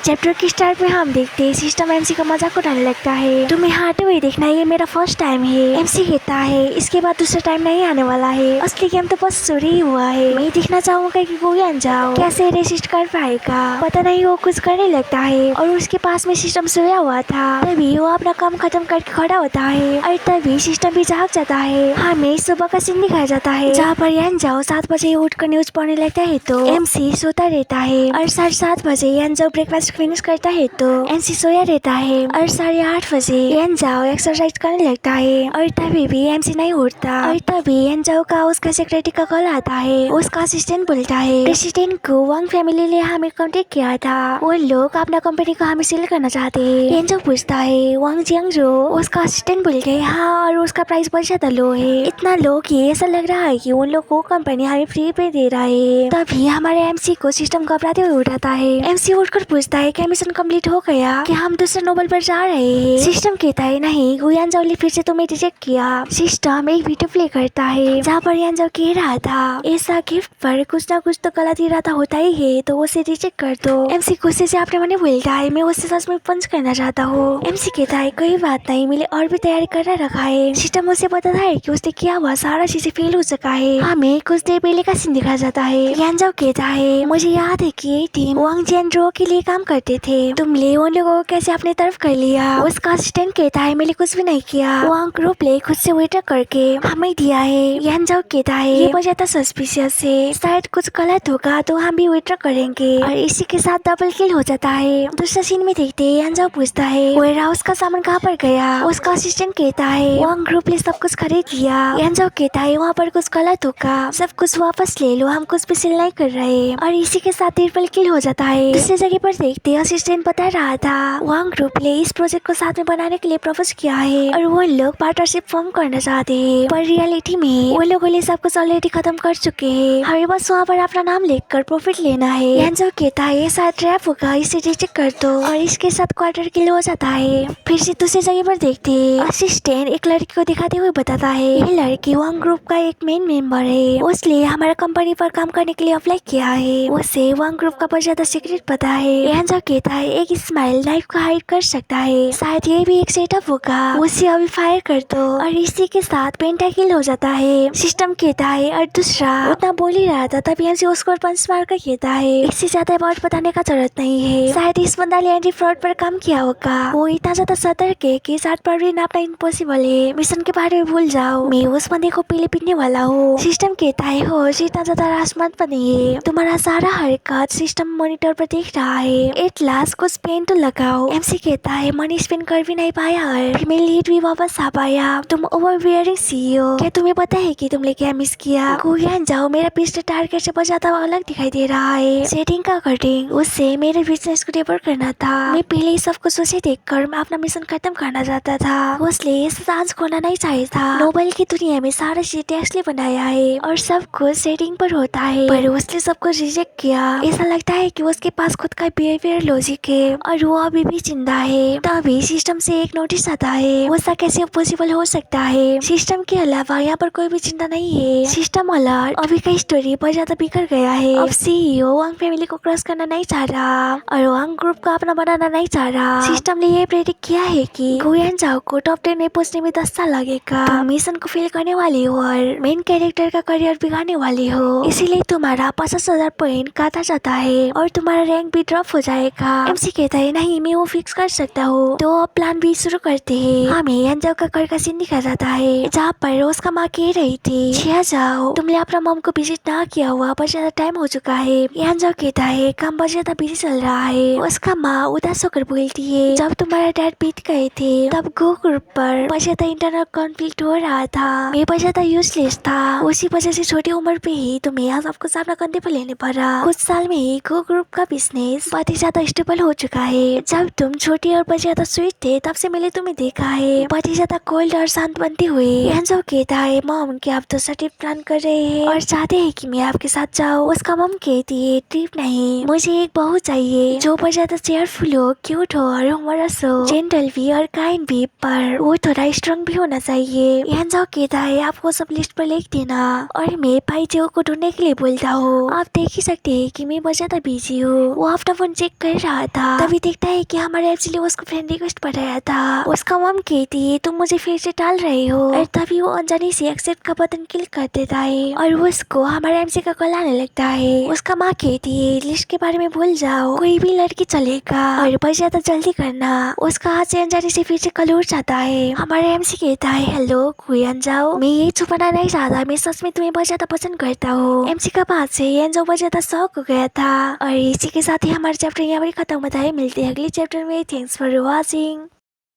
Chapter की start में हम देखते हैं सिस्टम एमसी का मजाक उड़ाने लगता है। तुम्हें हारते हुए देखना ये मेरा फर्स्ट टाइम है। एमसी कहता है इसके बाद दूसरा टाइम नहीं आने वाला है, असली गेम तो बस शुरू ही हुआ है। मैं देखना चाहूंगा कि कोई अनजाओ कैसे रेसिस्ट कर पाएगा। पता नहीं वो कुछ करने लगता है और उसके पास में सिस्टम सोया हुआ था। तभी वो अपना काम खत्म करके खड़ा होता है और तभी सिस्टम भी जाग जाता है। हमें सुबह का सीन दिखाया जाता है जहाँ पर अनजाओ 7 बजे उठकर न्यूज पढ़ने लगता है तो एमसी सोता रहता है और 7:30 बजे अनजाओ ब्रेकफास्ट फिनिश करता है तो एमसी सोया रहता है और 8:30 बजे अनजाओ एक्सरसाइज करने लगता है और तभी भी एमसी नहीं उठता और तभी अनजाओ का उसका सेक्रेटरी का कॉल आता है। उसका असिस्टेंट बोलता है प्रेसिडेंट को वांग फैमिली ने हमें कांटेक्ट किया था, वो लोग अपना कंपनी को हमें सेल करना चाहते हैं। अनजाओ पूछता है वांग जियांगजो, उसका असिस्टेंट बोलते हैं हाँ और उसका प्राइस बहुत ज्यादा लो है, इतना लो कि ऐसा लग रहा है कि उन लोग को कंपनी हमें फ्री पे दे रहा है। तभी हमारे एमसी को सिस्टम घबराते हुए उठाता है। एमसी उठकर पूछता है क्या मिशन कंप्लीट हो गया, कि हम दूसरे नोबल पर जा रहे हैं। सिस्टम कहता है नहीं, गुयांजाओ ने फिर से तुम्हें रिजेक्ट किया। सिस्टम एक वीडियो प्ले करता है जहाँ पर यांजाओ कह रहा था ऐसा गिफ्ट पर कुछ ना कुछ तो गलत इरादा होता ही है तो उसे रिजेक्ट कर दो। एमसी गुस्से से अपने मन बोलता है मैं उसे सच में पंच करना चाहता हूँ। एमसी कहता है कोई बात नहीं, मैंने और भी तैयारी कर रखा है। सिस्टम उसे बताता है कि उसने क्या हुआ, सारा चीजें फेल हो चुका है। हमें कुछ देर पहले का सीन दिखाया जाता है। यांजाओ कहता है मुझे याद है कि ये टीम वांग जियांड्रो के लिए काम करते थे, तुमने उन लोगों को कैसे अपनी तरफ कर लिया। उसका असिस्टेंट कहता है मैंने कुछ भी नहीं किया, वांग ग्रुप ने खुद से वेटर करके हमें दिया है। यांजाओ कहता है ये बहुत ज्यादा सस्पिशियस है, शायद कुछ गलत होगा तो हम भी वेटर करेंगे और इसी के साथ डबल किल हो जाता है। दूसरा सीन में देखते हैं यांजाओ पूछता है वेयर हाउस का सामान कहाँ पर गया। उसका असिस्टेंट कहता है वांग ग्रुप ने सब कुछ खरीद लिया। यांजाओ कहता है वहाँ पर कुछ गलत होगा, सब कुछ वापस ले लो, हम कुछ भी सेल नहीं कर रहे और इसी के साथ ट्रिपल किल हो जाता है। दूसरी जगह पर देखते हैं असिस्टेंट बता रहा था वांग ग्रुप ने इस प्रोजेक्ट को साथ में बनाने के लिए प्रपोज किया है और वो लोग पार्टनरशिप फॉर्म करना चाहते हैं, पर रियलिटी में वो लोगों ने सब कुछ ऑलरेडी खत्म कर चुके हैं, हमें बस वहाँ पर अपना नाम लिखकर प्रॉफिट लेना है। यांजाओ कहता है ये शायद ट्रैप होगा, इसे रिजेक्ट कर दो और इसके साथ क्वार्टर किल हो जाता है। फिर से दूसरी जगह पर देखते हैं असिस्टेंट एक लड़की को दिखाते हुए बताता है ये लड़की वांग ग्रुप का एक मेन मेंबर है, उसने हमारा कंपनी पर काम करने के लिए अप्लाई किया है, उसे वांग ग्रुप का बहुत ज्यादा सीक्रेट पता है। यांजाओ कहता है एक स्माइल लाइफ को हाइड कर सकता है, शायद ये भी एक सेटअप होगा, उसे अभी फायर कर दो और इसी के साथ पेंटाकिल हो जाता है। सिस्टम कहता है और दूसरा उतना बोल ही रहा था तभी एमसी उसको पंच मार कर कहता है इससे ज्यादा बहुत बताने का जरूरत नहीं है, शायद इस बंदा ने एंटी फ्रॉड पर काम किया होगा, वो इतना ज्यादा सतर्क है कि 7 पर भी नापना इम्पॉसिबल है, मिशन के बारे में भूल जाओ, मैं उस बंदे को पीले पीने वाला हूँ। सिस्टम कहता है हो इतना ज्यादा रास मत बनिए, तुम्हारा सारा हरकत सिस्टम मॉनिटर पर देख रहा है, एट लास्ट कुछ पेन तो लगाओ। एमसी कहता है मनी स्पेंड कर भी नहीं पाया और फीमेल लीड भी वापस आ पाया, तुम ओवर बियरिंग सीईओ, क्या तुम्हें पता है कि तुमने क्या मिस किया। गुयांजाओ मेरा पिछले टारगेट से बहुत ज्यादा अलग दिखाई दे रहा है, सेटिंग का कटिंग उससे मेरे बिजनेस को डेवलप करना था, मैं पहले ही सब कुछ उसे देखकर मैं अपना मिशन खत्म करना चाहता था, उसने सांस खोना नहीं चाहिए था। नोबल की दुनिया में सारा चीज टेस्टली बनाया है और सब कुछ सेटिंग पर होता है, पर उसने सब कुछ रिजेक्ट किया। ऐसा लगता है कि उसके पास खुद का बिहेवियर लॉजिक है और वो अभी भी जिंदा है। तभी सिस्टम से एक नोटिस आता है, ऐसा कैसे पॉसिबल हो सकता है, सिस्टम के अलावा यहाँ पर कोई भी चिंता नहीं है। सिस्टम अलर्ट, अभी का स्टोरी बहुत ज्यादा बिगड़ गया है, अब सीईओ वांग फैमिली को क्रॉस करना नहीं चाह रहा और वांग ग्रुप को अपना बनाना नहीं चाह रहा। सिस्टम ने ये प्रेडिक्ट किया है कि गुयांजाओ को टॉप 10 में पहुंचने में 10 साल लगेगा, तुम मिशन को फेल करने वाली हो और मेन कैरेक्टर का करियर बिगाड़ने वाली हो, इसीलिए तुम्हारा 50,000 पॉइंट काटा जाता है और तुम्हारा रैंक भी ड्रॉप हो जाएगा। एमसी कहता है नहीं मैं वो फिक्स कर सकता हूँ, तो अब प्लान भी शुरू करते हैं। हमें यांजाओ का घर का सीन दिखाया जाता है जहाँ पर उसका माँ कह रही थी छिया जाओ तुमने अपना मॉम को विजिट ना किया हुआ, बहुत ज्यादा टाइम हो चुका है। यांजाओ कहता है काम बहुत ज्यादा बिजी चल रहा है। उसका माँ उदास होकर बोलती है जब तुम्हारा डैड बीत गए थे तब गो ग्रुप पर बहुत ज्यादा इंटरनल कॉन्फ्लिक्ट हो रहा था, मैं बहुत ज्यादा यूजलेस था, उसी वजह से छोटी उम्र पे ही तुम्हें यहाँ सब कुछ अपना कंधे पर लेने पड़ा। कुछ साल में ही गो ग्रुप का बिजनेस बहुत ही ज्यादा स्टेबल हो चुका है, जब तुम छोटी और बहुत ज्यादा स्वीट थे तब से मैंने तुम्हें देखा है बहुत ही ज्यादा कोल्ड और शांत बनते हुए। यांजाओ कहता है मॉम कि आप दूसरा ट्रिप प्लान कर रहे हैं और चाहते हैं कि मैं आपके साथ जाऊँ। उसका मॉम कहती है ट्रिप नहीं, मुझे एक बहू चाहिए जो बहुत ज्यादा चेयरफुल हो, क्यूट हो और ह्यूमरस हो, जेंटल भी और काइंड भी, पर वो थोड़ा स्ट्रॉन्ग भी होना चाहिए। यांजाओ कहता है आप वो सब लिस्ट पर लिख देना और मैं भाई जो को ढूंढने के लिए बोलता हूँ। आप देख ही सकते हैं कि मैं बहुत ज्यादा बिजी हूँ। वो आफ्टर फोन चेक कर रहा था, तभी देखता है कि हमारे एक्चुअली उसको फ्रेंड रिक्वेस्ट पढ़ाया था। उसका मम कहती तुम मुझे फिर से डाल रहे हो, और तभी वो अनजाने से एक्सेप्ट का बटन क्लिक कर देता है और उसको हमारे एमसी का कॉल आने लगता है। उसका माँ कहती है लिस्ट के बारे में भूल जाओ, कोई भी लड़की चलेगा और बस ज्यादा जल्दी करना। उसका हाथ से अनजाने से फिर से कॉल उठ जाता है। हमारे एमसी कहता है हेलो कोई जाओ, मैं ये छुपाना नहीं चाहता, मैं सच में तुम्हें बहुत ज्यादा पसंद करता हूँ। एमसी का बात से एंजो बहुत ज्यादा शौक हो गया था। और इसी के साथ ही हमारा चैप्टर यहाँ पर खत्म होता है। मिलते हैं अगले चैप्टर में। Thanks for watching.